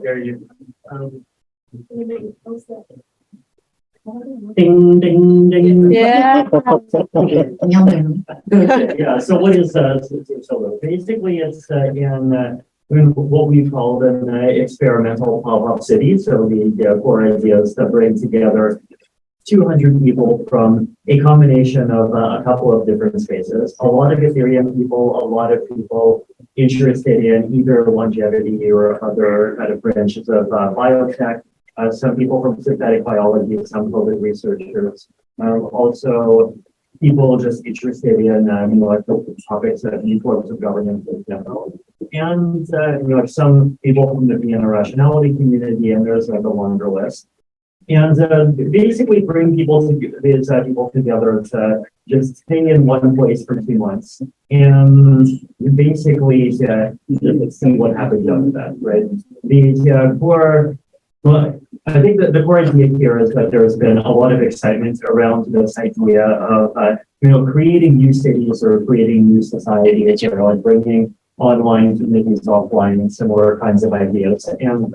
There you. Ding ding ding. Yeah. Yeah. So what is so basically it's in what we call an experimental pop-up city. So the core idea is to bring together 200 people from a combination of a couple of different spaces. A lot of Ethereum people, a lot of people interested in either longevity or other kind of branches of biotech. Some people from synthetic biology, some COVID researchers. Also, people just interested in the topics of new forms of governance in general. And some people from the Vienna rationality community, and there's like a longer list. And basically bring people together to just hang in one place for 2 months and basically see what happens after that, right? I think that the core idea here is that there's been a lot of excitement around this idea of creating new cities or creating new societies, or like bringing online communities offline and similar kinds of ideas. And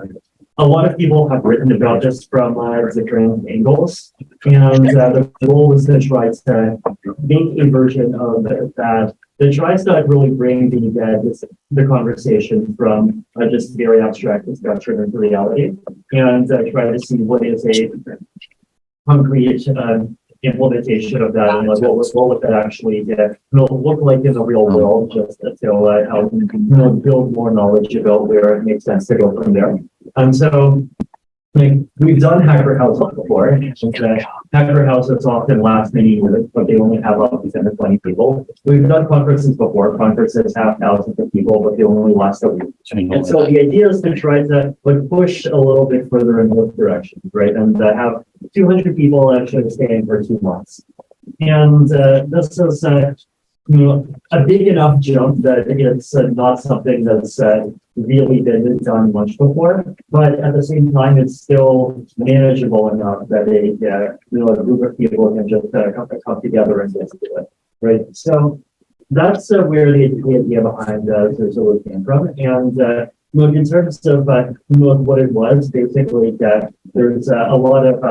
a lot of people have written about this from different angles, and the goal is to try to make a version of that tries to really bring the conversation from just very abstract discussion into reality, and try to see what is a concrete implementation of that, and like what would that actually look like in the real world, just to help build more knowledge about where it makes sense to go from there. And so we've done hacker houses before. Hacker houses often last many years, but they only have up to 10 or 20 people. We've done conferences before. Conferences have thousands of people, but they only last a week. And so the idea is to try to push a little bit further in both directions, right? And have 200 people actually staying for 2 months. And this is a big enough jump that it's not something that's really been done much before, but at the same time, it's still manageable enough that a group of people can just come together and get to it, right? So that's where the idea behind Zulu came from. And in terms of what it was, basically there's a lot of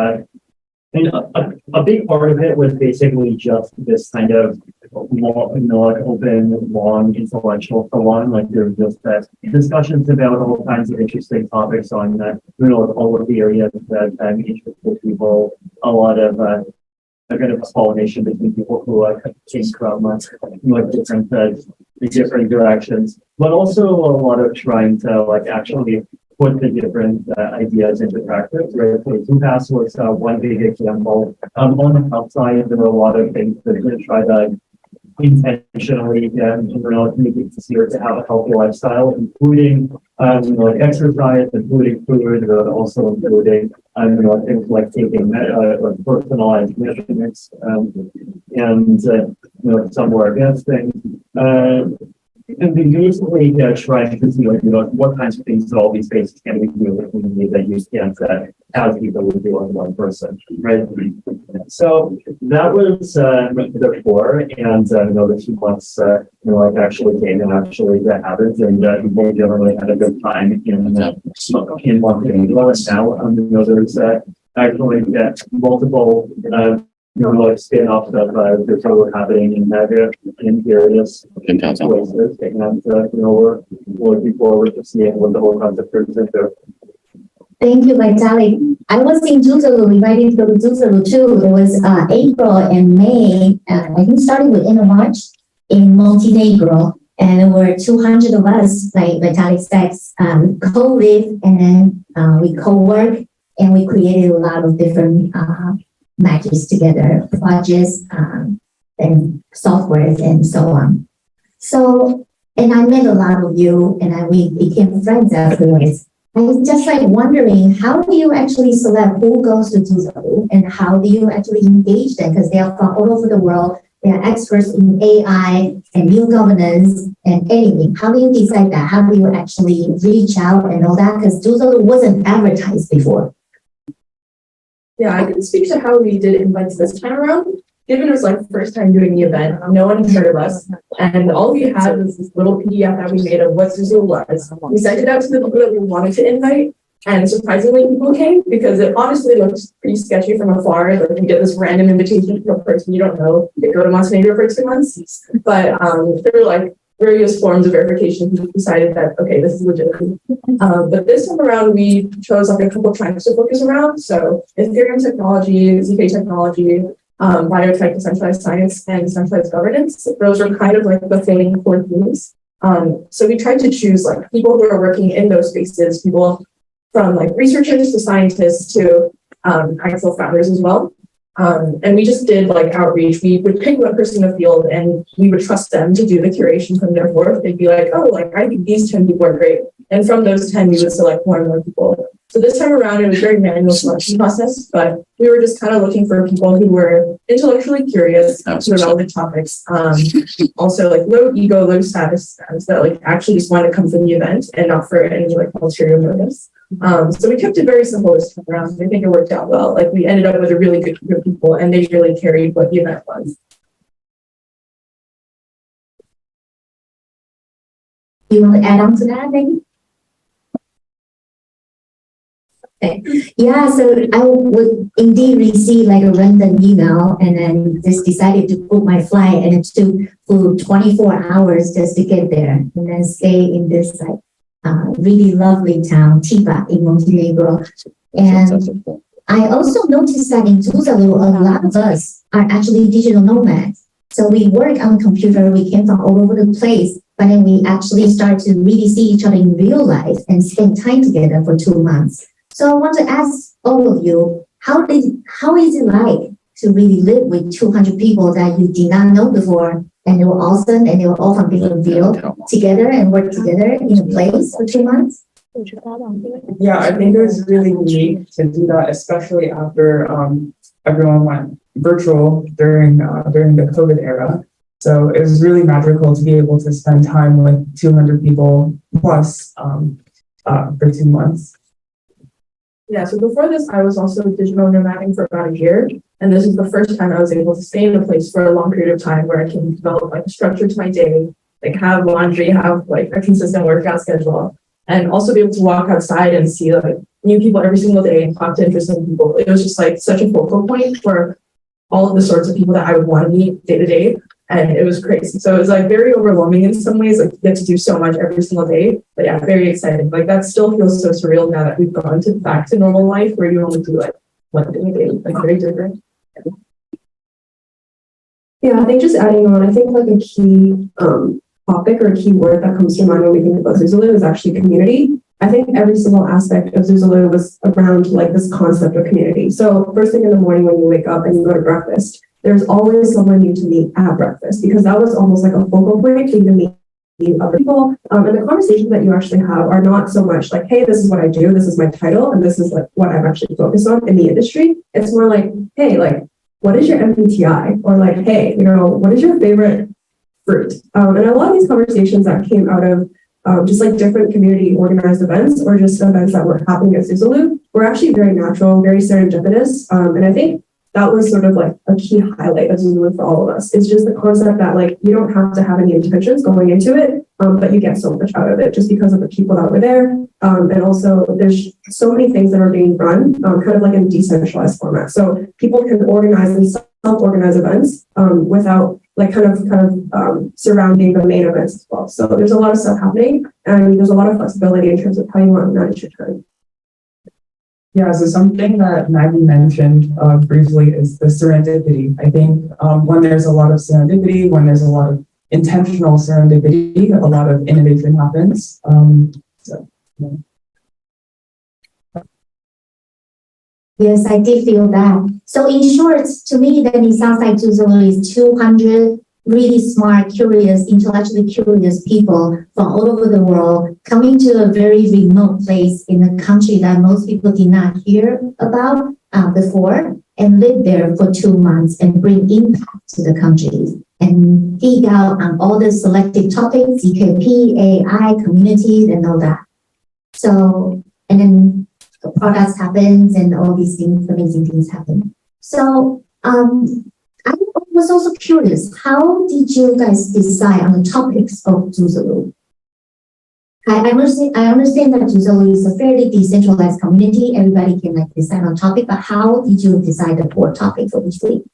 a big part of it was basically just this kind of open, long, intellectual salon. Like there's just discussions about all kinds of interesting topics on all of the areas that interested people. A lot of a kind of pollination between people who came from different directions, but also a lot of trying to actually put the different ideas into practice, right? So Zupass was one big example. On the outside, there were a lot of things that try to intentionally make it easier to have a healthy lifestyle, including exercise, including food, but also including things like taking personalized measurements and some more advanced things. And we basically trying to see what kinds of things that all these spaces can we do that you can't have people would do on one person, right? So that was the core, and the 2 months actually came and actually that happened, and people generally had a good time in Montenegro. And now there's actually multiple spin-offs of this are happening in various places, and we're looking forward to seeing what the whole concept turns into. Thank you, Vitalik. I was in Zulu, invited to go to Zulu too. It was April and May, I think starting with end of March in Montenegro. And there were 200 of us, like Vitalik said, co-live, and then we co-work, and we created a lot of different matches together, projects, and software, and so on. So, and I met a lot of you, and we became friends afterwards. I was just wondering, how do you actually select who goes to Zulu, and how do you actually engage them? Because they are from all over the world. They are experts in AI and new governance and anything. How do you decide that? How do you actually reach out and all that? Because Zulu wasn't advertised before. Yeah, I can speak to how we did invites this time around. given it was like the first time doing the event, no one had heard of us. And all we had was this little PDF that we made of what Zuzalo was. We sent it out to the people that we wanted to invite. And surprisingly, people came because it honestly looked pretty sketchy from afar. Like you get this random invitation from a person you don't know. They go to Montenegro for 2 months. But there were like various forms of verification. We decided that, okay, this is legitimate. But this time around, we chose like a couple tracks to focus around. So Ethereum technology, ZK technology, biotech, decentralized science, and decentralized governance. Those are kind of like the main core themes. So we tried to choose like people who are working in those spaces, people from like researchers to scientists to actual founders as well. And we just did like outreach. We would pick one person in the field and we would trust them to do the curation from their work. They'd be like, oh, like I think these 10 people are great. And from those 10, we would select more and more people. So this time around, it was a very manual selection process, but we were just kind of looking for people who were intellectually curious to relevant topics. Also like low ego, low status that like actually just wanted to come for the event and not for any like ulterior motives. So we kept it very simple this time around. I think it worked out well. Like we ended up with a really good group of people and they really carried what the event was. You want to add on to that, maybe? Okay. Yeah, so I would indeed receive like a random email and then just decided to book my flight and it took for 24 hours just to get there and then stay in this like really lovely town, Tiba in Montenegro. And I also noticed that in Zuzalo, a lot of us are actually digital nomads. So we work on computer, we came from all over the place, but then we actually start to really see each other in real life and spend time together for 2 months. So I want to ask all of you, how is it like to really live with 200 people that you did not know before, and they were awesome, and they were all from different fields together and work together in a place for 2 months? Yeah, I think it was really unique to do that, especially after everyone went virtual during the COVID era. So it was really magical to be able to spend time with 200 people plus for 2 months. Yeah, so before this, I was also digital nomading for about a year. And this is the first time I was able to stay in a place for a long period of time where I can develop like a structure to my day, like have laundry, have like a consistent workout schedule, and also be able to walk outside and see like new people every single day and talk to interesting people. It was just like such a focal point for all of the sorts of people that I would want to meet day to day. And it was crazy. So it was like very overwhelming in some ways, like you get to do so much every single day. But yeah, very exciting. Like that still feels so surreal now that we've gone back to normal life where you only do like one thing a day, like very different. Yeah, I think just adding on, I think like a key topic or a key word that comes to mind when we think about Zuzalo is actually community. I think every single aspect of Zuzalo was around like this concept of community. So first thing in the morning when you wake up and you go to breakfast, there's always someone new to meet at breakfast because that was almost like a focal point to even meet other people. And the conversations that you actually have are not so much like, hey, this is what I do, this is my title, and this is like what I'm actually focused on in the industry. It's more like, hey, like, what is your MBTI? Or like, hey, you know, what is your favorite fruit? And a lot of these conversations that came out of just like different community organized events or just events that were happening at Zuzalo were actually very natural, very serendipitous. And I think that was sort of like a key highlight of Zuzalo for all of us. It's just the concept that like you don't have to have any intentions going into it, but you get so much out of it just because of the people that were there. And also there's so many things that are being run kind of like in a decentralized format. So people can organize and self-organize events without like kind of surrounding the main events as well. So there's a lot of stuff happening and there's a lot of flexibility in terms of how you want to manage your time. Yeah, so something that Maggie mentioned briefly is the serendipity. I think when there's a lot of serendipity, when there's a lot of intentional serendipity, a lot of innovation happens. Yes, I did feel that. So in short, to me, then it sounds like Zuzalo is 200 really smart, curious, intellectually curious people from all over the world coming to a very remote place in a country that most people did not hear about before and live there for 2 months and bring impact to the country and dig out on all the selected topics, EKP, AI, communities, and all that. So, and then the products happens and all these things, amazing things happen. So, I was also curious, how did you guys decide on the topics of Zuzulu? I understand that Zuzulu is a fairly decentralized community. Everybody can like decide on topic, but how did you decide the 4 topics for each week?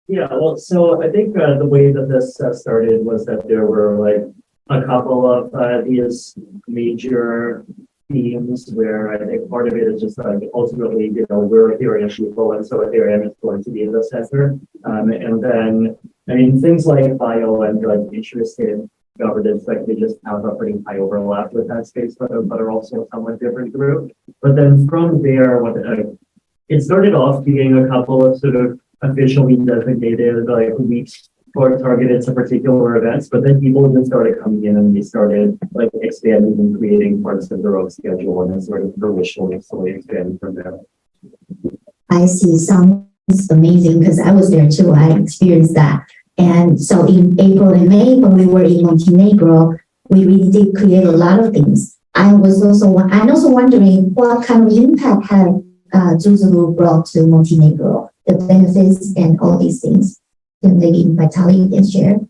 Yeah, well, so I think the way that this started was that there were like a couple of these major themes where I think part of it is just like ultimately, we're Ethereum people, and so Ethereum is going to be in the center. And then, I mean, things like bio and like interested governance, like they just have a pretty high overlap with that space, but are also a somewhat different group. But then from there, it started off being a couple of sort of officially designated like weeks or targeted to particular events, but then people just started coming in and they started like expanding and creating parts of their own schedule, and then sort of fruitionally slowly expanding from there. I see. Sounds amazing because I was there too. I experienced that. And so in April and May, when we were in Montenegro, we really did create a lot of things. I'm also wondering what kind of impact had Zuzulu brought to Montenegro, the benefits and all these things. And maybe Vitalik can share.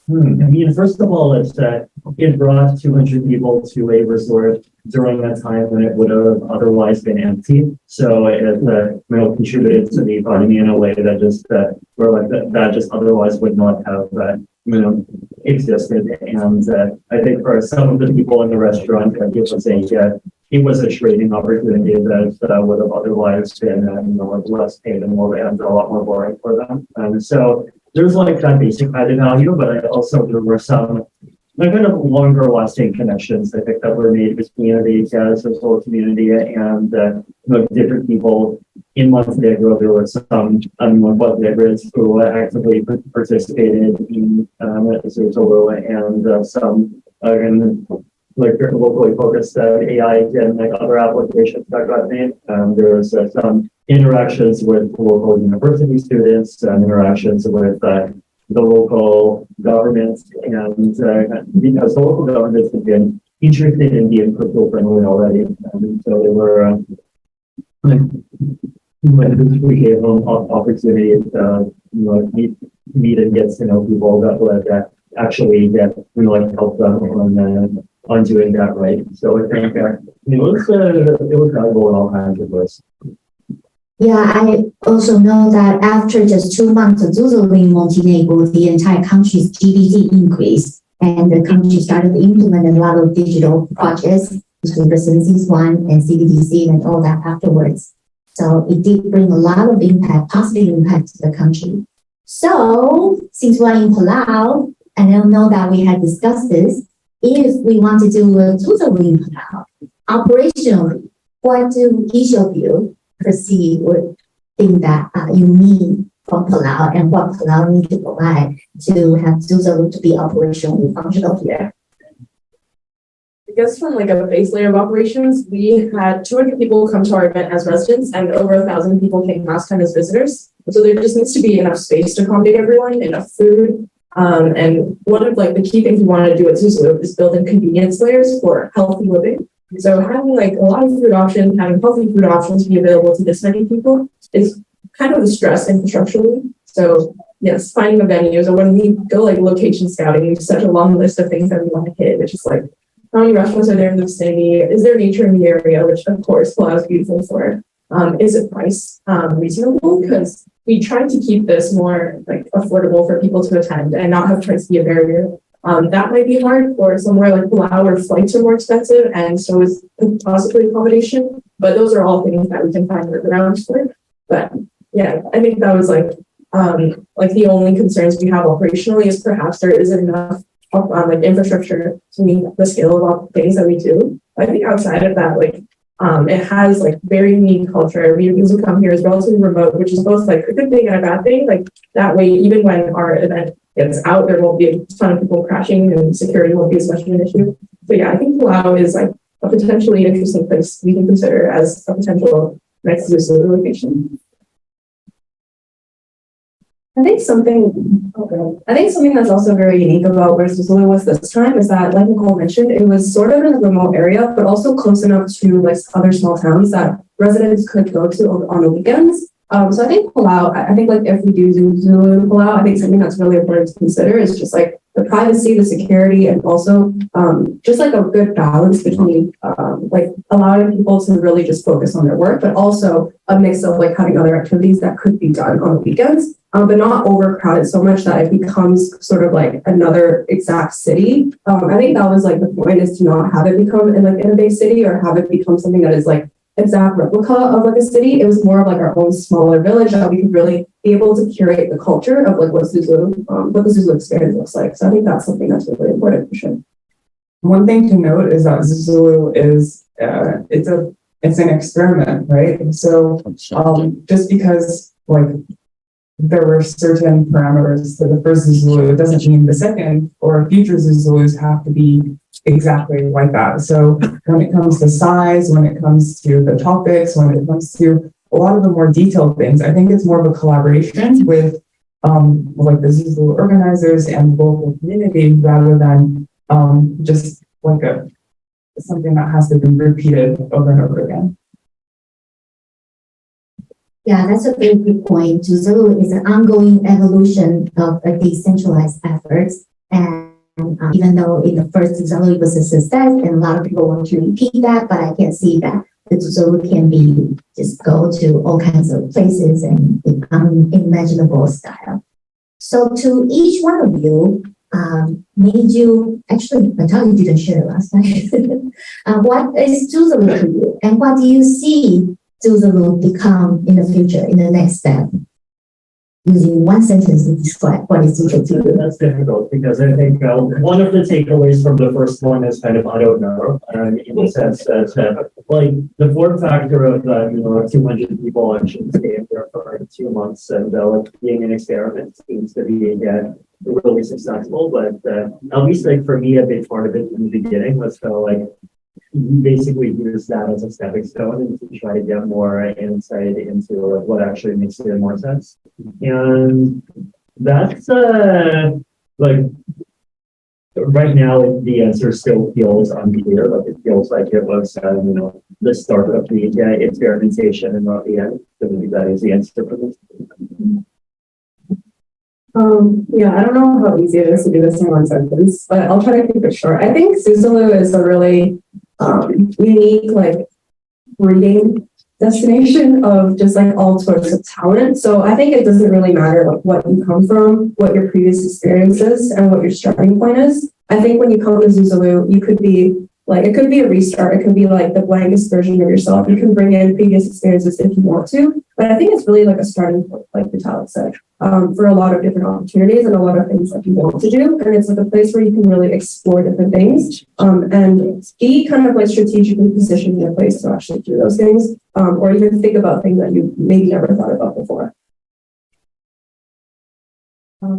I mean, first of all, it's that it brought 200 people to a resort during a time when it would have otherwise been empty. So it contributed to the economy in a way that just that just otherwise would not have existed. And I think for some of the people in the restaurant, it was a trading opportunity that would have otherwise been less paid and a lot more boring for them. And so there's like that basic added value, but there were some kind of longer lasting connections I think that were made between the social community and different people in Montenegro. There were some Montenegrins who actively participated in Zuzulu, and some like locally focused AI and like other applications that got made. There was some interactions with local university students and interactions with the local government, and because the local governments have been interested in being crypto friendly already, and so they were we gave them opportunities to meet and get to know people that would actually help them on doing that right. So I think it was valuable in all kinds of ways. Yeah, I also know that after just 2 months of Zuzulu in Montenegro, the entire country's GDP increased, and the country started to implement a lot of digital projects, between the Census one and CDBC and all that afterwards. So it did bring a lot of impact, positive impact to the country. So since we're in Palau, and I know that we had discussed this, if we want to do a Zuzulu in Palau, operationally, what do each of you perceive or think that you need from Palau, and what Palau needs to provide to have Zuzulu to be operationally functional here? I guess from like a base layer of operations, we had 200 people come to our event as residents, and over 1,000 people came last time as visitors. So there just needs to be enough space to accommodate everyone, enough food. And one of like the key things we want to do at Zuzulu is build in convenience layers for healthy living. So having like a lot of food options, having healthy food options be available to this many people is kind of a stress infrastructurally. So yes, finding a venue. So when we go like location scouting, we have such a long list of things that we want to hit, which is like how many restaurants are there in the vicinity? Is there nature in the area? Which of course Palau is beautiful for. Is it price reasonable? Because we try to keep this more like affordable for people to attend and not have price be a barrier. That might be hard for somewhere like Palau where flights are more expensive, and so is possibly accommodation. But those are all things that we can find workarounds for. But yeah, I think that was like the only concerns we have operationally is perhaps there isn't enough like infrastructure to meet the scale of all things that we do. I think outside of that, like it has like very unique culture. We usually come here as relatively remote, which is both like a good thing and a bad thing. Like that way, even when our event gets out, there won't be a ton of people crashing and security won't be as much of an issue. So yeah, I think Palau is like a potentially interesting place we can consider as a potential next Zuzulu location. I think something that's also very unique about where Zuzulu was this time is that, like Nicole mentioned, it was sort of in a remote area, but also close enough to like other small towns that residents could go to on the weekends. So I think Palau, I think like if we do Zulu in Palau, I think something that's really important to consider is just like the privacy, the security, and also just like a good balance between like allowing people to really just focus on their work, but also a mix of like having other activities that could be done on the weekends, but not overcrowded so much that it becomes sort of like another exact city. I think that was like the point, is to not have it become in a big city or have it become something that is like exact replica of like a city. It was more of like our own smaller village that we could really be able to curate the culture of like what the Zulu experience looks like. So I think that's something that's really important for sure. One thing to note is that Zulu is it's an experiment, right? So just because like there were certain parameters to the first Zulu, it doesn't mean the second or future Zulus have to be exactly like that. So when it comes to size, when it comes to the topics, when it comes to a lot of the more detailed things, I think it's more of a collaboration with like the Zulu organizers and local community, rather than just like something that has to be repeated over and over again. Yeah, that's a very good point. Zulu is an ongoing evolution of a decentralized efforts. And even though in the first Zulu was a success and a lot of people want to repeat that, but I can see that the Zulu can be just go to all kinds of places and in unimaginable style. So to each one of you, made you, actually, Vitalik didn't share last night. What is Zulu to you? And what do you see Zulu become in the future, in the next step? Using one sentence to describe what is Zulu to you. That's difficult because I think one of the takeaways from the first one is kind of I don't know, in the sense that like the form factor of 200 people actually staying there for 2 months and like being an experiment seems to be really successful. But at least like for me, a big part of it in the beginning was like you basically use that as a stepping stone and to try to get more insight into what actually makes it more sense. And that's like right now the answer still feels unclear. Like it feels like it was the start of the experimentation and not the end. So maybe that is the answer for this. Yeah, I don't know how easy it is to do this in one sentence, but I'll try to keep it short. I think Zulu is a really unique like breeding destination of just like all sorts of talent. So I think it doesn't really matter like what you come from, what your previous experience is, and what your starting point is. I think when you come to Zulu, you could be like, it could be a restart. It could be like the blankest version of yourself. You can bring in previous experiences if you want to, but I think it's really like a starting point, like Vitalik said, for a lot of different opportunities and a lot of things that you want to do. And it's like a place where you can really explore different things and be kind of like strategically positioned in a place to actually do those things, or even think about things that you maybe never thought about before.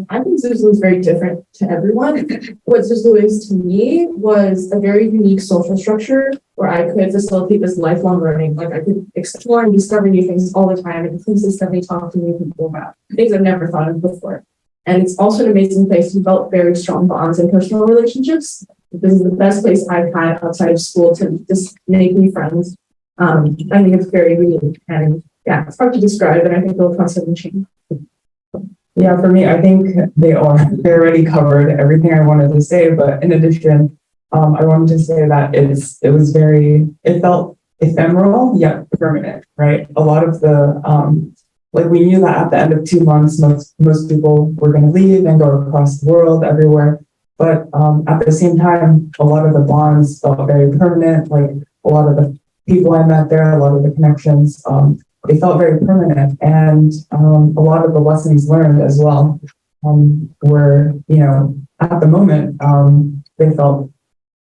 I think Zulu is very different to everyone. What Zulu is to me was a very unique social structure where I could facilitate this lifelong learning. Like I could explore and discover new things all the time and consistently talk to new people about things I've never thought of before. And it's also an amazing place to develop very strong bonds and personal relationships. This is the best place I've had outside of school to just make new friends. I think it's very unique and yeah, it's hard to describe, and I think it'll constantly change. Yeah, for me, I think they already covered everything I wanted to say. But in addition, I wanted to say that it felt ephemeral yet permanent, right? A lot of the like we knew that at the end of 2 months, most people were going to leave and go across the world everywhere. But at the same time, a lot of the bonds felt very permanent. Like a lot of the people I met there, a lot of the connections. They felt very permanent, and a lot of the lessons learned as well were, at the moment, they felt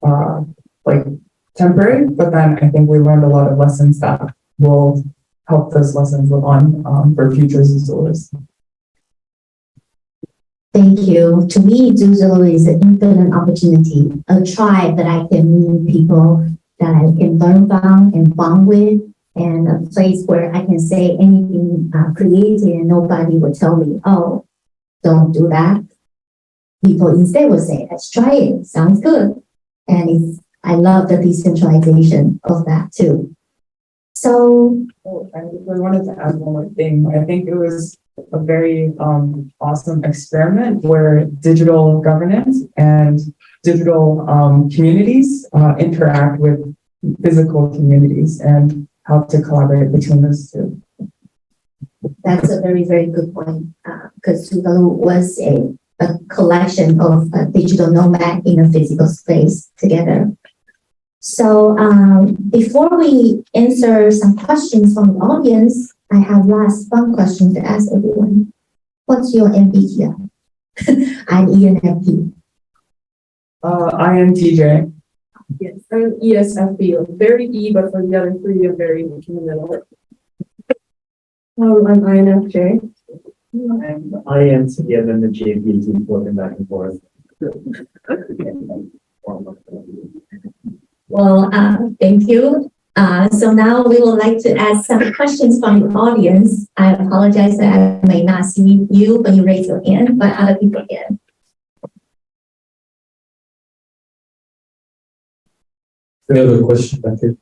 like temporary, but then I think we learned a lot of lessons that will help those lessons live on for future Zulus. Thank you. To me, Zulu is an infinite opportunity, a tribe that I can meet people that I can learn from and bond with, and a place where I can say anything creative and nobody will tell me, oh, don't do that. People instead will say, let's try it. Sounds good. And I love the decentralization of that too. So, Oh, I wanted to add one more thing. I think it was a very awesome experiment where digital governance and digital communities interact with physical communities and how to collaborate between those two. that's a very, very good point. Because Tuvalu was a collection of digital nomad in a physical space together. So before we answer some questions from the audience, I have last fun question to ask everyone. What's your MBTI? I'm ENFP. INTJ. Yes, I'm ESFP, like very E, but for the other three, I'm very much in the middle. I'm INFJ. And INC and then the JVs working back and forth. Well, thank you. So now we would like to ask some questions from the audience. I apologize that I may not see you when you raise your hand, but other people can. Any other question back here?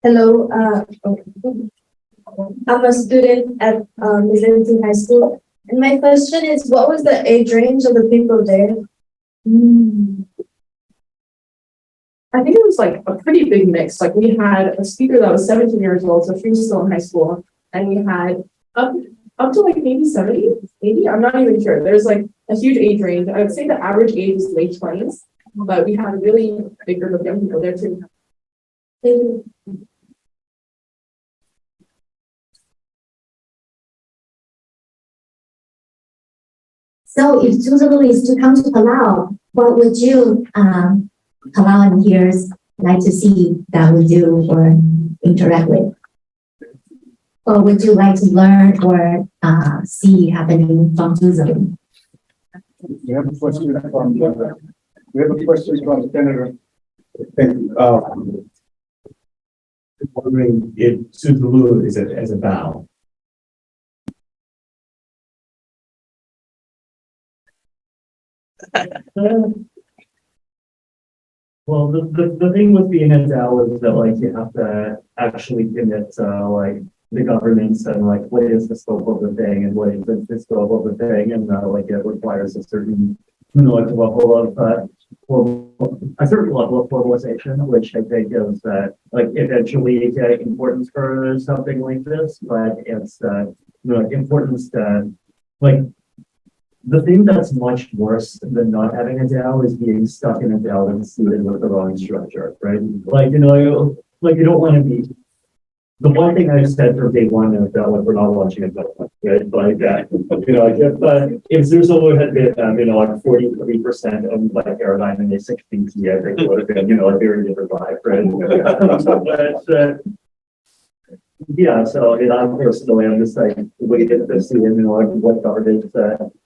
Hello, I'm a student at Mizzenti High School. And my question is, what was the age range of the people there? I think it was like a pretty big mix. Like we had a speaker that was 17 years old, so she was still in high school, and we had up to like maybe 70, maybe, I'm not even sure. There's like a huge age range. I would say the average age is late 20s, but we had a really big group of young people there too. So if Suzalu is to come to Palau, what would you, Palauians like to see that we do or interact with? What would you like to learn or see happening from Suzalu? We have a question from Senator. Wondering if Suzalu is as a vow. Well, the thing with being a DAO is that like you have to actually commit to like the governance and like what is the scope of the thing and what is the scope of the thing, and like it requires a certain like level of a certain level of formalization, which I think is like eventually importance for something like this, but it's importance to like. The thing that's much worse than not having a DAO is being stuck in a DAO and seated with the wrong structure, right? Like, you don't want to be, the one thing I've said from day one is that like, we're not launching a development, right? Like, if Suzalu had been, like 43% of like Paradigm in a 16 T, I think it would have been, a very different vibe, right? But, yeah, so I'm personally, I'm just like waiting to see, like what governance,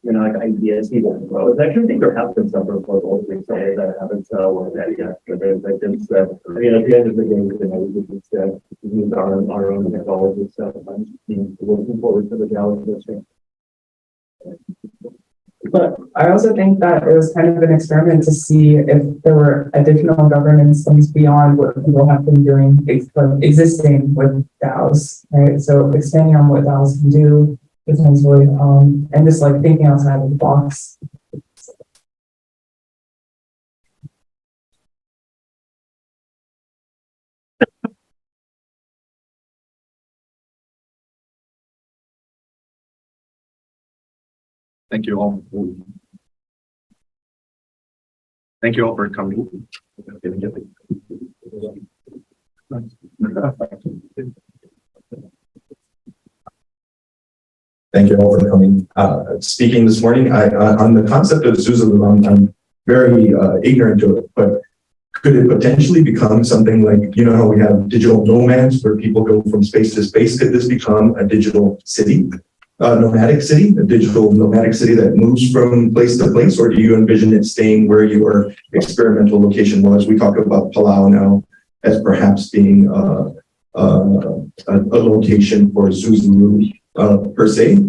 like ideas people can grow. I actually think there have been some proposals recently that haven't worked out yet. But there's like this, at the end of the day, we just use our own technology. So I'm looking forward to the challenge this year. But I also think that it was kind of an experiment to see if there were additional governance things beyond what people have been doing, existing with DAOs, right? So expanding on what DAOs can do potentially, and just like thinking outside of the box. Thank you all. Thank you all for coming. Thank you all for coming. Speaking this morning, on the concept of Suzalu, I'm very ignorant to it, but could it potentially become something like, how we have digital nomads where people go from space to space? Could this become a digital city? Nomadic city, a digital nomadic city that moves from place to place, or do you envision it staying where your experimental location was? We talk about Palau now as perhaps being a location for Suzalu per se,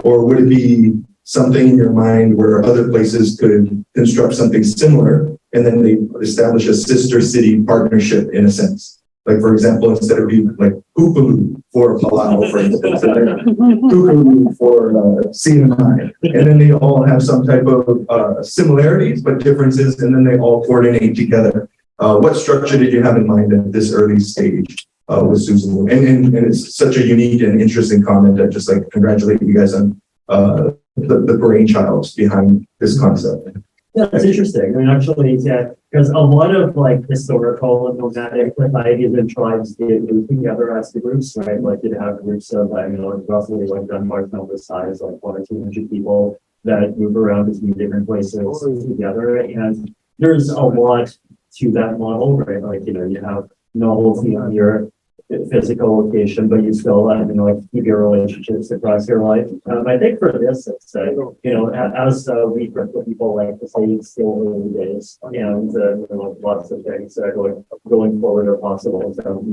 or would it be something in your mind where other places could construct something similar and then they establish a sister city partnership in a sense. Like, for example, instead of being like Upolu for Palau, for instance, Upolu for CNI, and then they all have some type of similarities but differences, and then they all coordinate together. What structure did you have in mind at this early stage with Susan? And it's such a unique and interesting comment. I just like congratulate you guys on the brainchild behind this concept. Yeah, it's interesting. I mean, actually, yeah, because a lot of like historical and nomadic societies and tribes did move together as groups, right? Like you'd have groups of, roughly like Denmark number size, like 100 or 200 people that move around between different places together. And there's a lot to that model, right? Like, you have novelty on your physical location, but you still, like keep your relationships across your life. I think for this, it's, as we people like to say, it's still early days, and lots of things going forward are possible. So,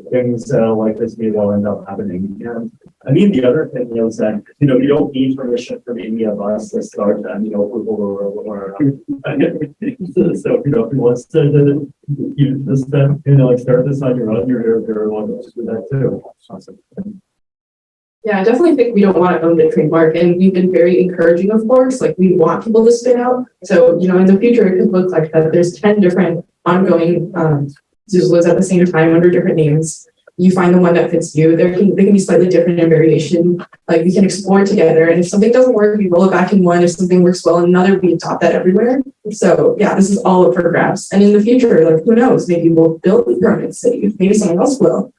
things like this may well end up happening. And I mean, the other thing is that, you don't need permission from any of us to start, approval or so, if you want to, you just, start this on your own, you're welcome to do that too. Awesome. Yeah, I definitely think we don't want to own the trademark, and we've been very encouraging, of course, like we want people to spin out. So, in the future, it could look like that there's 10 different ongoing Zuzalos at the same time under different names. You find the one that fits you. They can be slightly different in variation. Like we can explore together, and if something doesn't work, we roll it back in one. If something works well in another, we adopt that everywhere. So yeah, this is all up for grabs. And in the future, like who knows? Maybe we'll build a permanent city. Maybe someone else will.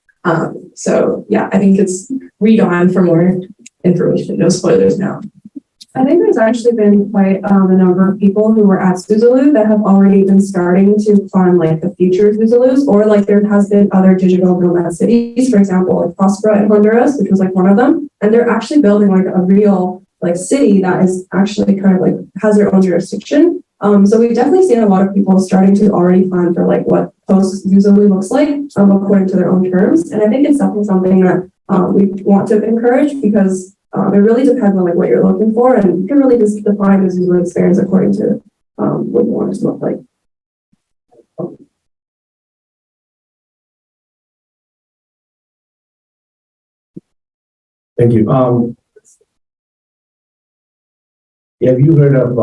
So yeah, I think it's read on for more information. No spoilers now. I think there's actually been quite a number of people who were at Zuzalu that have already been starting to fund like the future Zuzalus, or like there has been other digital nomad cities, for example, like Prospera in Honduras, which was like one of them. And they're actually building like a real like city that is actually kind of like has their own jurisdiction. So we've definitely seen a lot of people starting to already plan for like what post Zuzalu looks like according to their own terms. And I think it's definitely something that we want to encourage, because it really depends on like what you're looking for, and you can really just define the Zuzalo experience according to what you want it to look like. Thank you. Have you heard of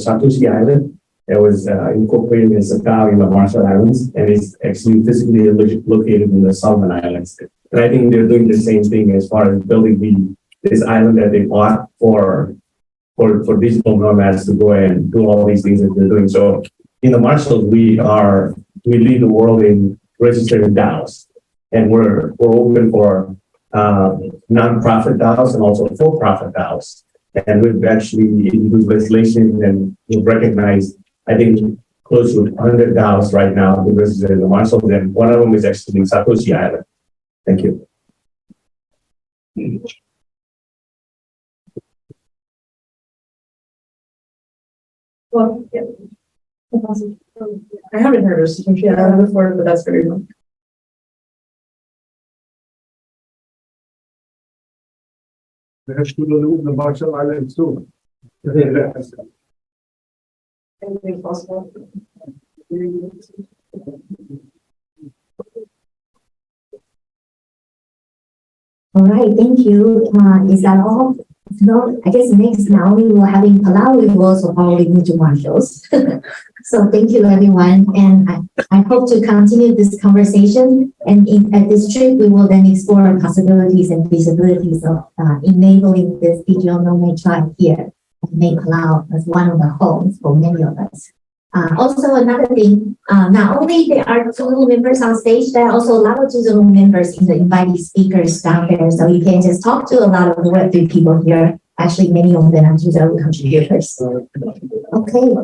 Satoshi Island? It was incorporated as a DAO in the Marshall Islands, and it's actually physically located in the Solomon Islands. And I think they're doing the same thing as far as building this island that they bought for digital nomads to go and do all these things that they're doing. So in the Marshalls, we lead the world in registering DAOs, and we're open for non-profit DAOs and also for-profit DAOs. And we've actually introduced legislation, and we've recognized, I think, close to 100 DAOs right now to register in the Marshalls, and one of them is actually Satoshi Island. Thank you. Well, yeah. I haven't heard of Suji Island before, but that's very cool. We have to do the Marshall Islands too. Anything possible? All right, thank you. Is that all? No, I guess next, not only we're having Palau, we will also probably move to Marshalls. So thank you, everyone. And I hope to continue this conversation. And at this trip, we will then explore possibilities and feasibilities of enabling this digital nomad tribe here and make Palau as one of the homes for many of us. Also, another thing, not only there are Zuzalo members on stage, there are also a lot of Zuzalo members in the invited speakers down there. So you can just talk to a lot of the Web3 people here. Actually, many of them are Zuzalo contributors. Okay,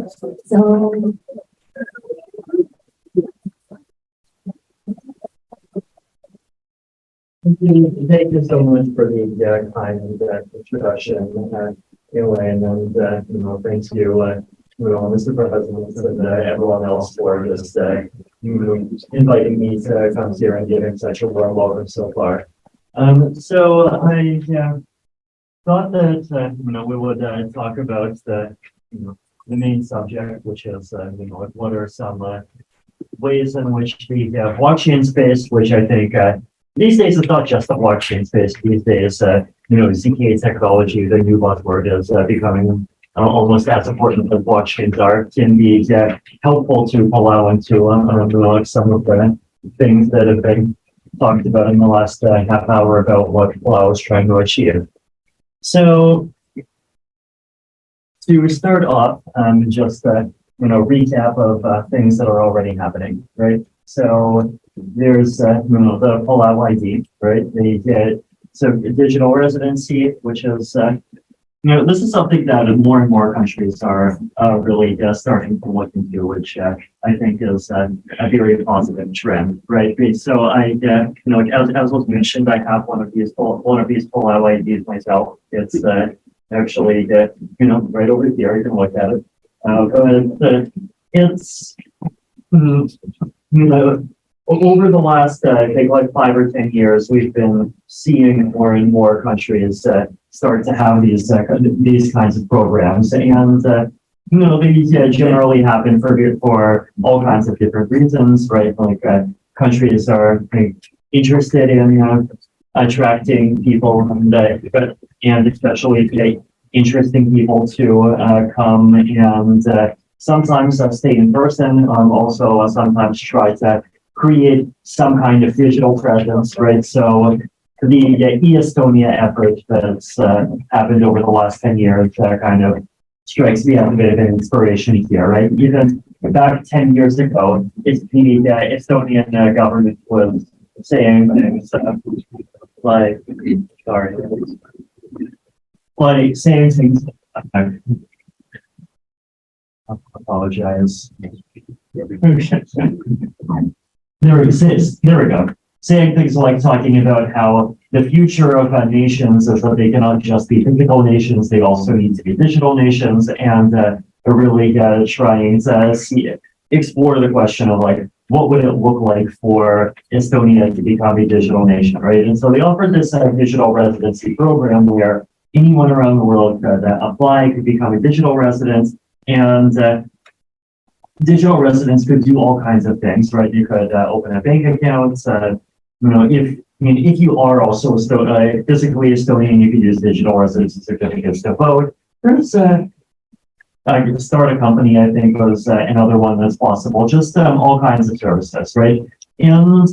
so. Thank you so much for the kind introduction, Elaine, and thank you. Mr. President, and everyone else for just inviting me to come here and giving such a warm welcome so far. So I thought that we would talk about the main subject, which is, what are some ways in which the blockchain space, which I think these days it's not just the blockchain space. These days, ZK technology, the new buzzword, is becoming almost as important as blockchains are, can be helpful to Palau and to some of the things that have been talked about in the last half hour about what Palau is trying to achieve. So to start off, just recap of things that are already happening, right? So there's the Palau ID, right? So digital residency, which is this is something that more and more countries are really starting to look into, which I think is a very positive trend, right? So I, as was mentioned, I have one of these Palau IDs myself. It's actually right over here. You can look at it. But it's over the last, I think, like 5 or 10 years, we've been seeing more and more countries start to have these kinds of programs, and they generally happen for all kinds of different reasons, right? Like countries are interested in attracting people, and especially interesting people to come and sometimes stay in person. Also, sometimes try to create some kind of digital presence, right? So the e-Estonia effort that's happened over the last 10 years kind of strikes me as a bit of an inspiration here, right? Even back 10 years ago, the Estonian government was saying things like saying things. I apologize. There we go. Saying things like talking about how the future of nations is that they cannot just be physical nations, they also need to be digital nations, and really trying to explore the question of like, what would it look like for Estonia to become a digital nation, right? And so they offered this digital residency program where anyone around the world could apply, could become a digital resident, and digital residents could do all kinds of things, right? You could open a bank account. If you are also physically Estonian, you could use digital residency certificates to vote. There's start a company, I think, was another one that's possible. Just all kinds of services, right? And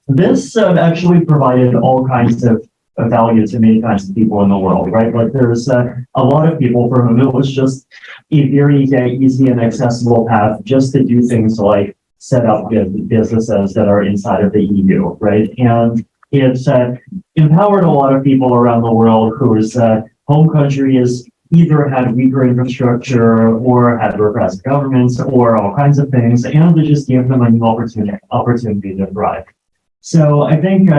this actually provided all kinds of value to many kinds of people in the world, right? Like there's a lot of people for whom it was just a very easy and accessible path just to do things like set up businesses that are inside of the EU, right? And it's empowered a lot of people around the world whose home countries either had weaker infrastructure or had repressed governments or all kinds of things, and they just gave them a new opportunity to thrive. So I think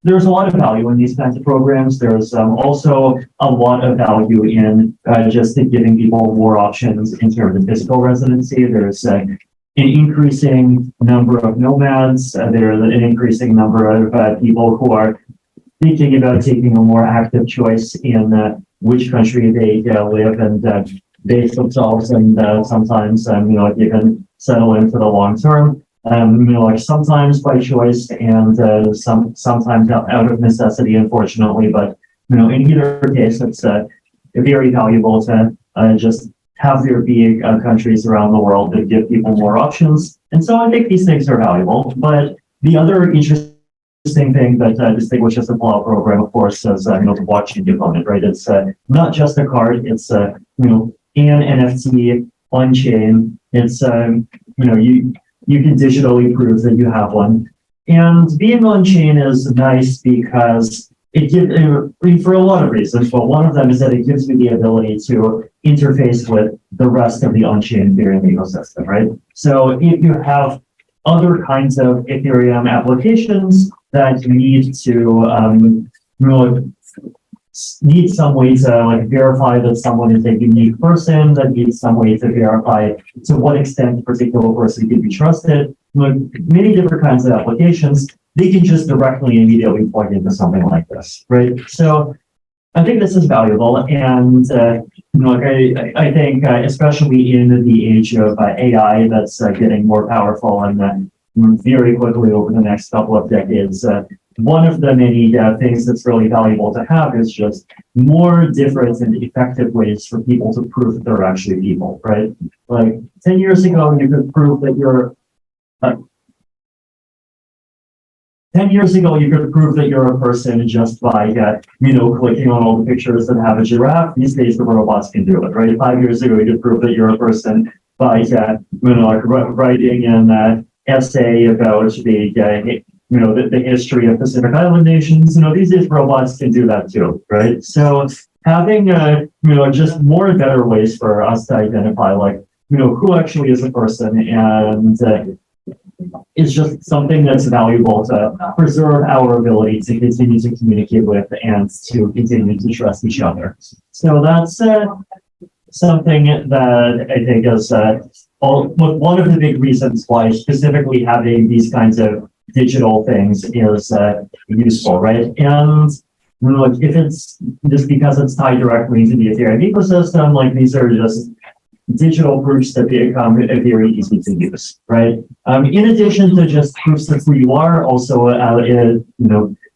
there's a lot of value in these kinds of programs. There's also a lot of value in just giving people more options in terms of physical residency. There's an increasing number of nomads. There's an increasing number of people who are thinking about taking a more active choice in which country they live and base themselves, and sometimes even settle in for the long term. Like sometimes by choice and sometimes out of necessity, unfortunately. But in either case, it's very valuable to just have there be countries around the world that give people more options. And so I think these things are valuable. But the other interesting thing that distinguishes the Palau program, of course, is the blockchain component, right? It's not just a card; it's an NFT on chain. It's you can digitally prove that you have one. And being on chain is nice because it gives, for a lot of reasons, but one of them is that it gives you the ability to interface with the rest of the on-chain Ethereum ecosystem, right? So if you have other kinds of Ethereum applications that you need to need some way to verify that someone is a unique person, that needs some way to verify to what extent a particular person can be trusted. Many different kinds of applications, they can just directly immediately plug into something like this, right? So I think this is valuable, and Look, I think, especially in the age of AI that's getting more powerful and very quickly over the next couple of decades, one of the many things that's really valuable to have is just more different and effective ways for people to prove that they're actually people, right? Like 10 years ago, you could prove that you're 10 years ago, you could prove that you're a person just by, clicking on all the pictures that have a giraffe. These days, the robots can do it, right? 5 years ago, you could prove that you're a person by, writing an essay about the history of Pacific Island nations. These days, robots can do that too, right? So having, just more and better ways for us to identify, who actually is a person and is just something that's valuable to preserve our ability to continue to communicate with and to continue to trust each other. So that's something that I think is one of the big reasons why specifically having these kinds of digital things is useful, right? And if it's just because it's tied directly into the Ethereum ecosystem, these are just digital proofs that become very easy to use, right? In addition to just proofs of who you are, also,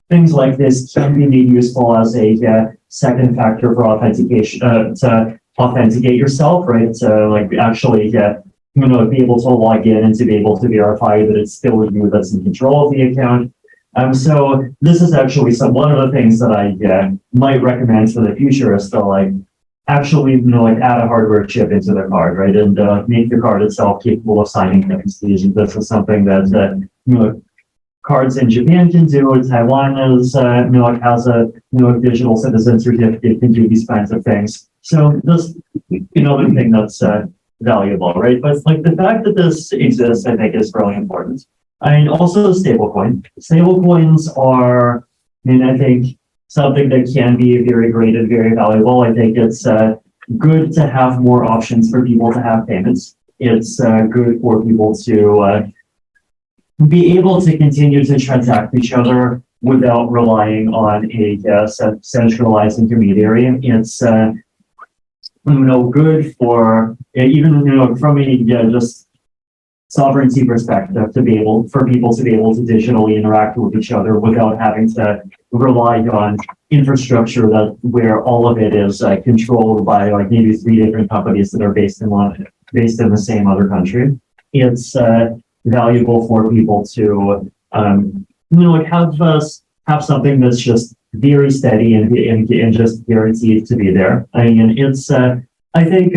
things like this can be made useful as a second factor for authentication, to authenticate yourself, right? To actually be able to log in and to be able to verify that it's still you that's in control of the account. So this is actually one of the things that I might recommend for the future is to actually, add a hardware chip into the card, right? And make the card itself capable of signing things. This is something that, cards in Japan can do. Taiwan is, has a, digital citizen certificate, can do these kinds of things. So this, another thing that's valuable, right? But the fact that this exists, I think, is really important. Also stablecoin. Stablecoins are, I think, something that can be very great and very valuable. I think it's good to have more options for people to have payments. It's good for people to be able to continue to transact with each other without relying on a centralized intermediary. It's good for even from a just sovereignty perspective for people to be able to digitally interact with each other without having to rely on infrastructure where all of it is controlled by maybe 3 different companies that are based in the same other country. It's valuable for people to have something that's just very steady and just guaranteed to be there. I think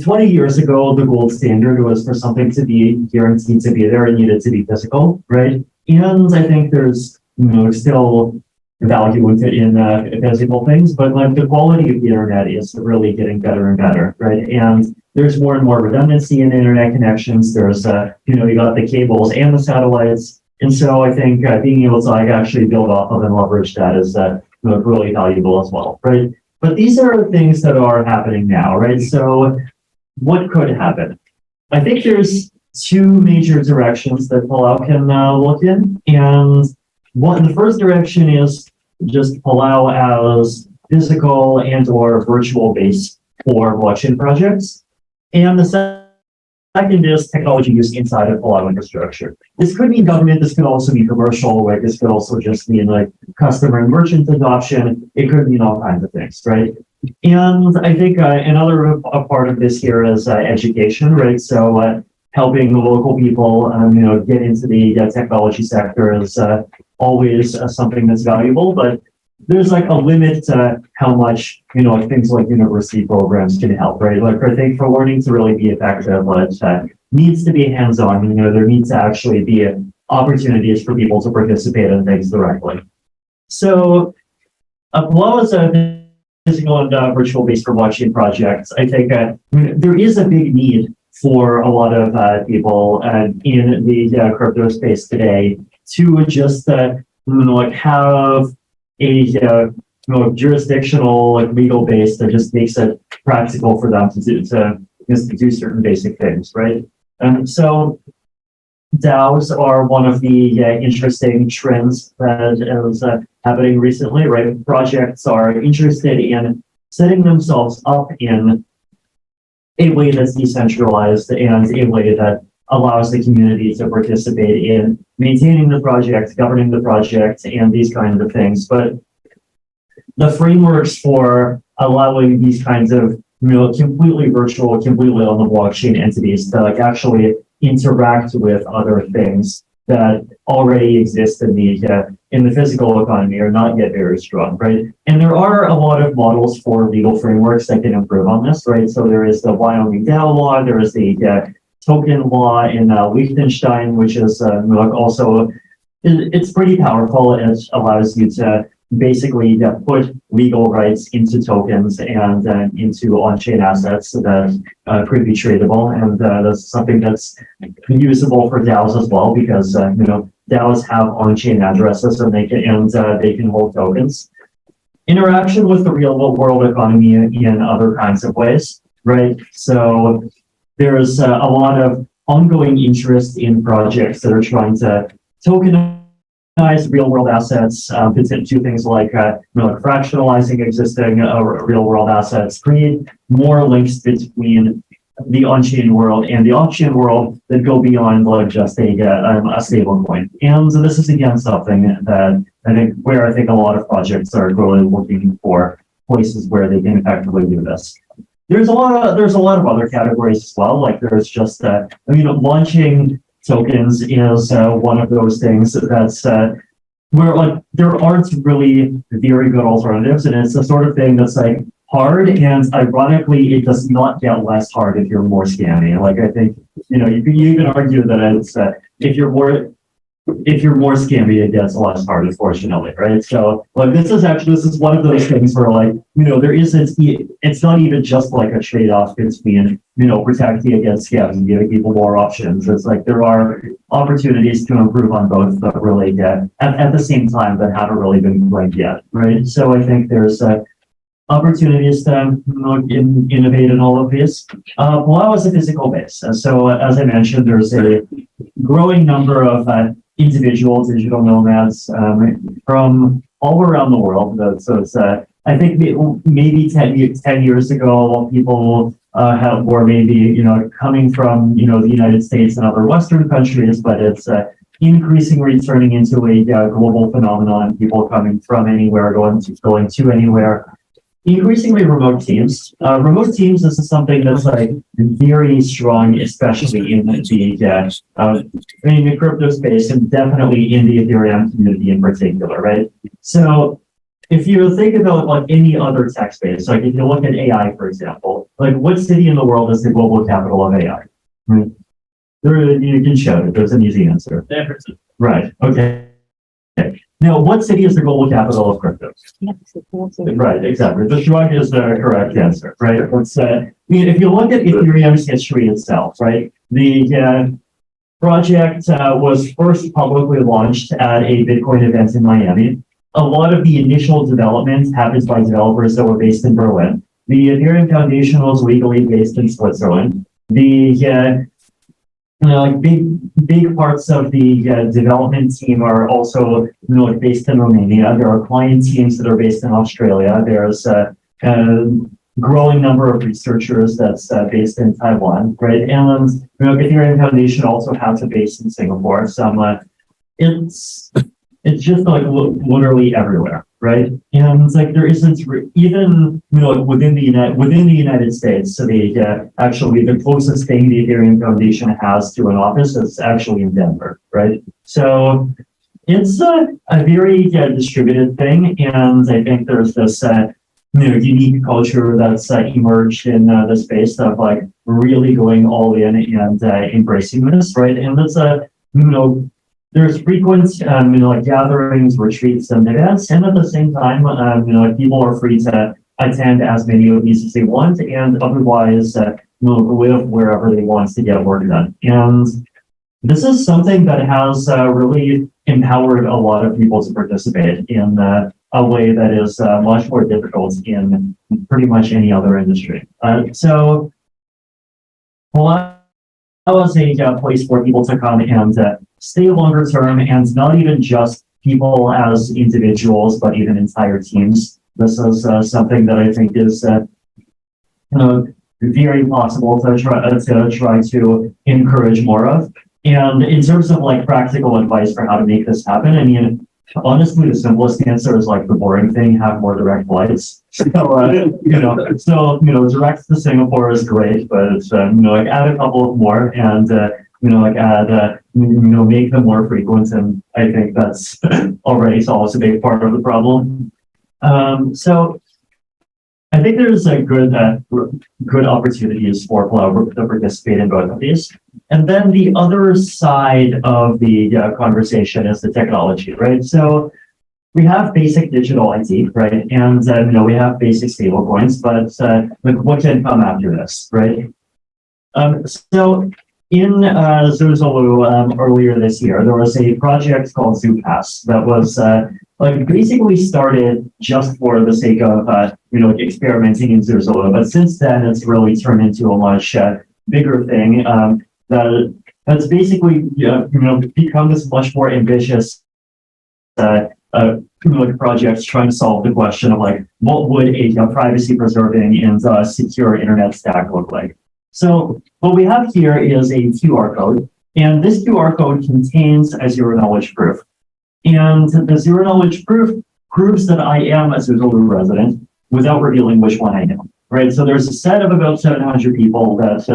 20 years ago, the gold standard was for something to be guaranteed to be there, it needed to be physical, right? And I think there's, still value in physical things, but the quality of the internet is really getting better and better, right? And there's more and more redundancy in internet connections. There's, you got the cables and the satellites. And so I think being able to actually build off of and leverage that is really valuable as well, right? But these are things that are happening now, right? So what could happen? I think there's 2 major directions that Palau can look in. And the first direction is just Palau as physical and or virtual base for blockchain projects. And the second is technology use inside of Palau infrastructure. This could mean government, this could also be commercial, right? This could also just mean customer and merchant adoption. It could mean all kinds of things, right? And I think another part of this here is education, right? So helping the local people, get into the technology sector is always something that's valuable, but there's a limit to how much, things like university programs can help, right? I think for learning to really be effective, it needs to be hands-on, there needs to actually be opportunities for people to participate in things directly. So, Palau is a physical and virtual base for blockchain projects. I think there is a big need for a lot of people in the crypto space today to just have a jurisdictional legal base that just makes it practical for them to do certain basic things, right? So DAOs are one of the interesting trends that is happening recently, right? Projects are interested in setting themselves up in a way that's decentralized and a way that allows the community to participate in maintaining the project, governing the project, and these kinds of things. But the frameworks for allowing these kinds of, completely virtual, completely on the blockchain entities to like actually interact with other things that already exist in the physical economy are not yet very strong, right? And there are a lot of models for legal frameworks that can improve on this, right? So there is the Wyoming DAO law, there is the token law in Liechtenstein, which is also, it's pretty powerful. It allows you to basically put legal rights into tokens and into on-chain assets that could be tradable. And that's something that's usable for DAOs as well, because DAOs have on-chain addresses and they can hold tokens. Interaction with the real world economy in other kinds of ways, right? So there's a lot of ongoing interest in projects that are trying to tokenize real world assets, to things like fractionalizing existing real world assets, create more links between the on-chain world and the off-chain world that go beyond like just a stable coin. And so this is again something that I think a lot of projects are really looking for places where they can effectively do this. There's a lot of other categories as well. Like there's just launching tokens is one of those things that's where like there aren't really very good alternatives, and it's the sort of thing that's like hard, and ironically it does not get less hard if you're more scammy. Like I think you can argue that it's if you're more scammy, it gets less hard, unfortunately, right? So like this is one of those things where like it's not even just like a trade-off between protecting against scams and giving people more options. It's like there are opportunities to improve on both that really at the same time that haven't really been claimed yet, right? So I think there's opportunities to innovate in all of these. Palau is a physical base, and so as I mentioned, there's a growing number of individual digital nomads from all around the world. So it's I think maybe 10 years ago, people were maybe coming from the United States and other Western countries, but it's increasingly turning into a global phenomenon. People coming from anywhere, going to anywhere. Increasingly remote teams. Remote teams, this is something that's like very strong, especially in the crypto space and definitely in the Ethereum community in particular, right? So if you think about like any other tech space, like if you look at AI, for example, like what city in the world is the global capital of AI? Right? You can show it. There's an easy answer. Right. Okay. Now, what city is the global capital of crypto? Right, exactly. The shrug is the correct answer, right? If you look at Ethereum's history itself, right, the project was first publicly launched at a Bitcoin event in Miami. A lot of the initial development happened by developers that were based in Berlin. The Ethereum Foundation was legally based in Switzerland. The big parts of the development team are also based in Romania. There are client teams that are based in Australia. There's a growing number of researchers that's based in Taiwan, right? And Ethereum Foundation also has a base in Singapore. So it's just like literally everywhere, right? And like there isn't even within the United States, so actually the closest thing the Ethereum Foundation has to an office is actually in Denver, right? So it's a very distributed thing, and I think there's this unique culture that's emerged in the space of like really going all in and embracing this, right? And that's there's frequent, gatherings, retreats, and events, and at the same time, people are free to attend as many of these as they want, and otherwise, live wherever they want to get work done. And this is something that has really empowered a lot of people to participate in a way that is much more difficult in pretty much any other industry. So, as a place for people to come and stay longer term, and not even just people as individuals, but even entire teams this is something that I think is very possible to try to encourage more of. And in terms of like practical advice for how to make this happen, I mean, honestly, the simplest answer is like the boring thing: have more direct flights. So direct to Singapore is great, but like add a couple more and make them more frequent, and I think that's already solves a big part of the problem. So I think there's a good opportunities for Palau to participate in both of these. And then the other side of the conversation is the technology, right? So we have basic digital IT, right? And we have basic stablecoins, but what can come after this, right? So in Zuzulu earlier this year, there was a project called ZooPass that was basically started just for the sake of experimenting in Zuzulu, but since then it's really turned into a much bigger thing that's basically become this much more ambitious projects trying to solve the question of like what would a privacy preserving and secure internet stack look like. So what we have here is a QR code, and this QR code contains a zero knowledge proof. And the zero knowledge proof proves that I am a Zuzulu resident without revealing which one I am, right? So there's a set of about 700 people that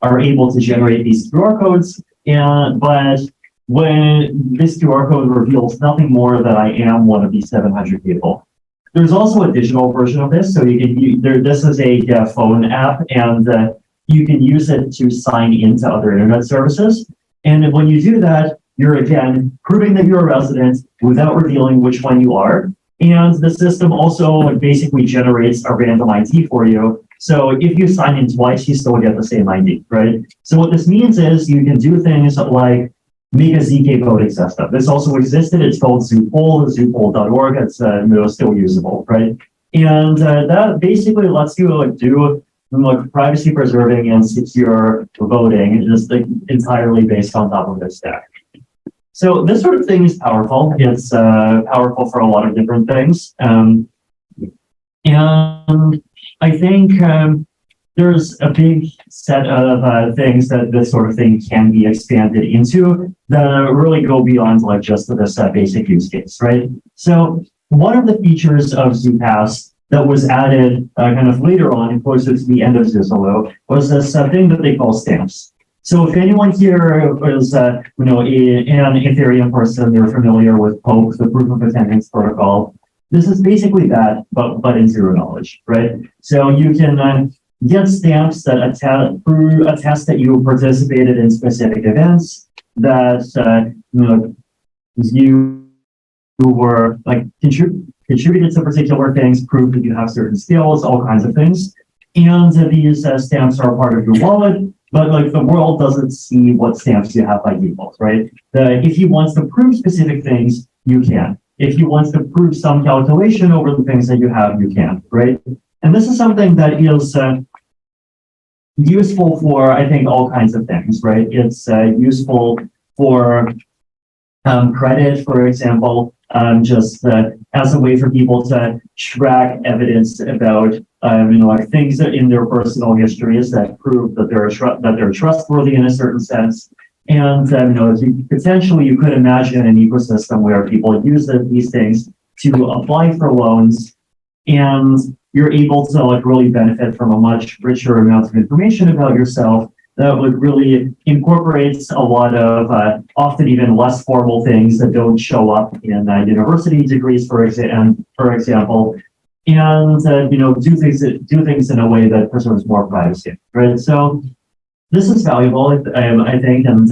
are able to generate these QR codes, but when this QR code reveals nothing more that I am one of these 700 people. There's also a digital version of this, so this is a phone app, and you can use it to sign into other internet services. And when you do that, you're again proving that you're a resident without revealing which one you are. And the system also basically generates a random ID for you. So if you sign in twice, you still get the same ID, right? So what this means is you can do things like make a ZK voting system. This also existed. It's called Zoopoll, zoopoll.org. It's still usable, right? And that basically lets you do privacy preserving and secure voting just entirely based on top of this stack. So this sort of thing is powerful. It's powerful for a lot of different things. And I think there's a big set of things that this sort of thing can be expanded into that really go beyond like just this basic use case, right? So one of the features of ZooPass that was added kind of later on, closer to the end of Zuzulu, was this thing that they call stamps. So if anyone here is, an Ethereum person, they're familiar with POPE, the proof of attendance protocol. This is basically that, but in zero knowledge, right? So you can get stamps that attest that you participated in specific events, that you were like contributed to particular things, prove that you have certain skills, all kinds of things. And these stamps are part of your wallet, but like the world doesn't see what stamps you have by default, right? If you want to prove specific things, you can. If you want to prove some calculation over the things that you have, you can, right? And this is something that is useful for, I think, all kinds of things, right? It's useful for credit, for example, just as a way for people to track evidence about like things that in their personal histories that prove that they're trustworthy in a certain sense. And potentially you could imagine an ecosystem where people use these things to apply for loans, and you're able to like really benefit from a much richer amount of information about yourself that would really incorporate a lot of often even less formal things that don't show up in university degrees, for example, and do things in a way that preserves more privacy, right? So this is valuable, I think, and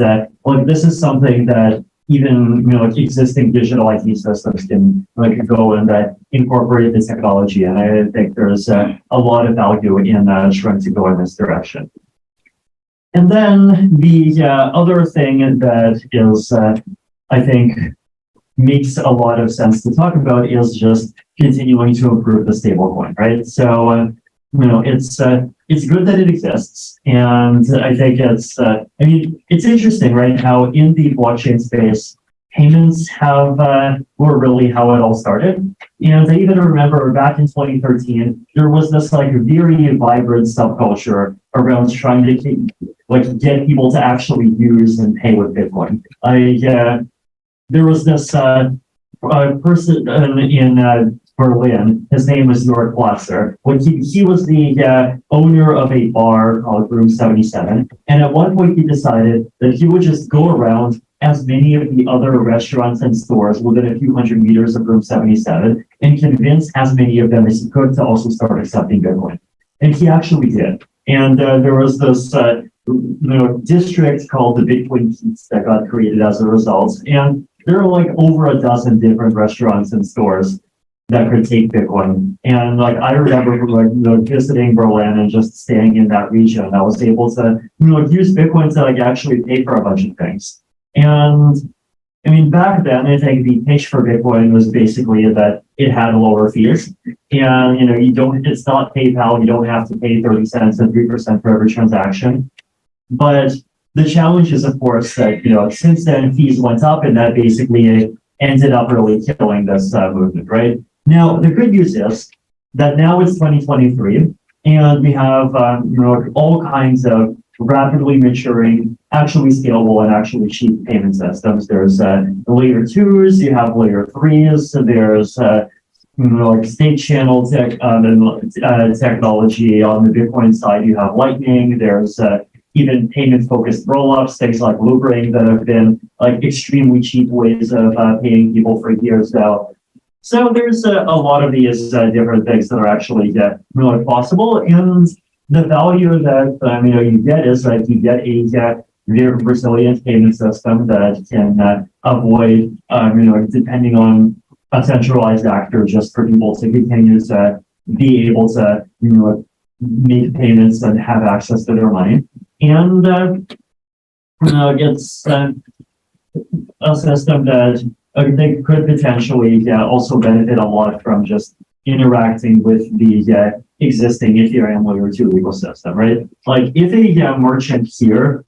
this is something that even existing digital IT systems can go and incorporate the technology, and I think there's a lot of value in trying to go in this direction. And then the other thing that is, I think, makes a lot of sense to talk about is just continuing to improve the stablecoin, right? So, it's good that it exists, and I think it's interesting, right? How in the blockchain space, payments were really how it all started. And I even remember back in 2013, there was this like very vibrant subculture around trying to get people to actually use and pay with Bitcoin. There was this person in Berlin. His name was Jr. He was the owner of a bar called Room 77. And at one point he decided that he would just go around as many of the other restaurants and stores within a few hundred meters of Room 77 and convince as many of them as he could to also start accepting Bitcoin. And he actually did. And there was this district called the Bitcoin Keats that got created as a result. And there are like over a dozen different restaurants and stores that could take Bitcoin. And like I remember visiting Berlin and just staying in that region. I was able to use Bitcoin to like actually pay for a bunch of things. And I mean, back then, I think the pitch for Bitcoin was basically that it had lower fees. And, it's not PayPal. You don't have to pay 30 cents and 3% for every transaction. But the challenge is, of course, that, since then fees went up and that basically ended up really killing this movement, right? Now, the good news is that now it's 2023 and we have, all kinds of rapidly maturing, actually scalable and actually cheap payment systems. There's layer 2s, you have layer 3s, there's like state channel technology. On the Bitcoin side, you have Lightning, there's even payment focused rollups, things like Bluebrain that have been like extremely cheap ways of paying people for years now. So there's a lot of these different things that are actually really possible. And the value that you get is that you get a very resilient payment system that can avoid depending on a centralized actor, just for people to continue to be able to make payments and have access to their money. And it's a system that I think could potentially also benefit a lot from just interacting with the existing Ethereum layer 2 ecosystem, right? Like if a merchant here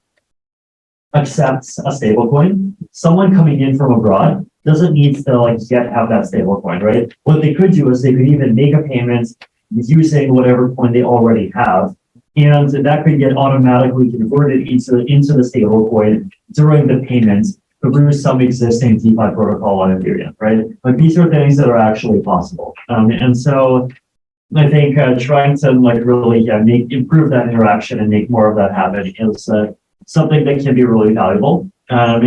accepts a stablecoin, someone coming in from abroad doesn't need to yet have that stablecoin, right? What they could do is they could even make a payment using whatever coin they already have, and that could get automatically converted into the stablecoin during the payment through some existing DeFi protocol on Ethereum, right? Like these are things that are actually possible, and so I think trying to really improve that interaction and make more of that happen is something that can be really valuable. And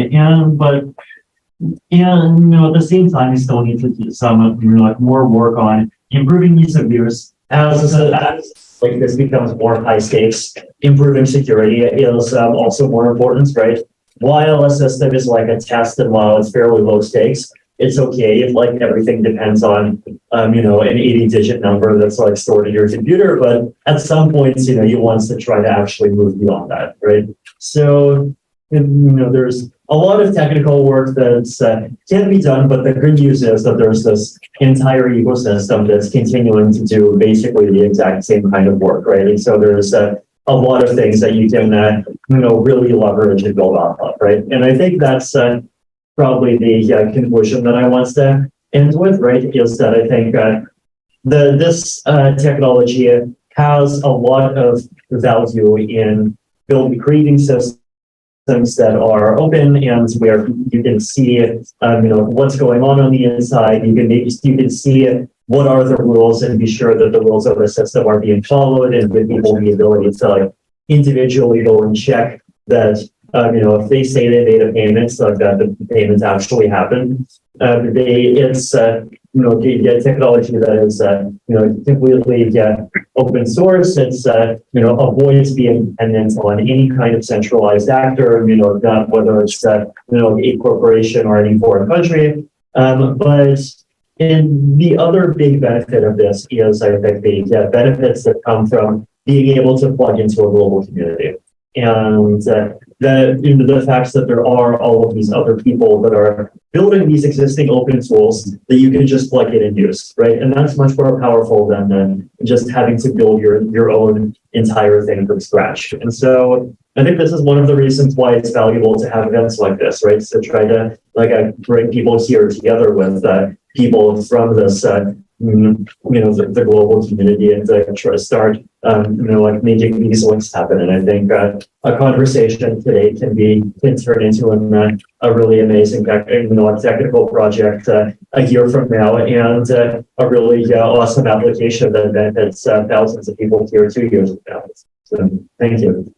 at the same time, you still need to do some more work on improving ease of use as this becomes more high stakes. Improving security is also more important, right? While a system is like a test and while it's fairly low stakes, it's okay if everything depends on an 80-digit number that's stored in your computer, but at some point you want to try to actually move beyond that, right? So there's a lot of technical work that can be done, but the good news is that there's this entire ecosystem that's continuing to do basically the exact same kind of work, right? And so there's a lot of things that you can really leverage and build off of, right? And I think that's probably the conclusion that I want to end with, right? Is that I think this technology has a lot of value in creating systems that are open and where you can see what's going on the inside. You can see what are the rules and be sure that the rules of the system are being followed, and give people the ability to individually go and check that if they say they made a payment, so that the payments actually happen. It's the technology that is completely open source. It's avoids being dependent on any kind of centralized actor. Not whether it's a corporation or any foreign country. But the other big benefit of this is I think the benefits that come from being able to plug into a global community. And the fact that there are all of these other people that are building these existing open tools that you can just plug in and use, right? And that's much more powerful than just having to build your own entire thing from scratch. And so I think this is one of the reasons why it's valuable to have events like this, right? To try to bring people here together with people from this, the global community and start, making these links happen. And I think a conversation today can turn into a really amazing, technical project a year from now, and a really awesome application that benefits thousands of people here 2 years from now. So thank you.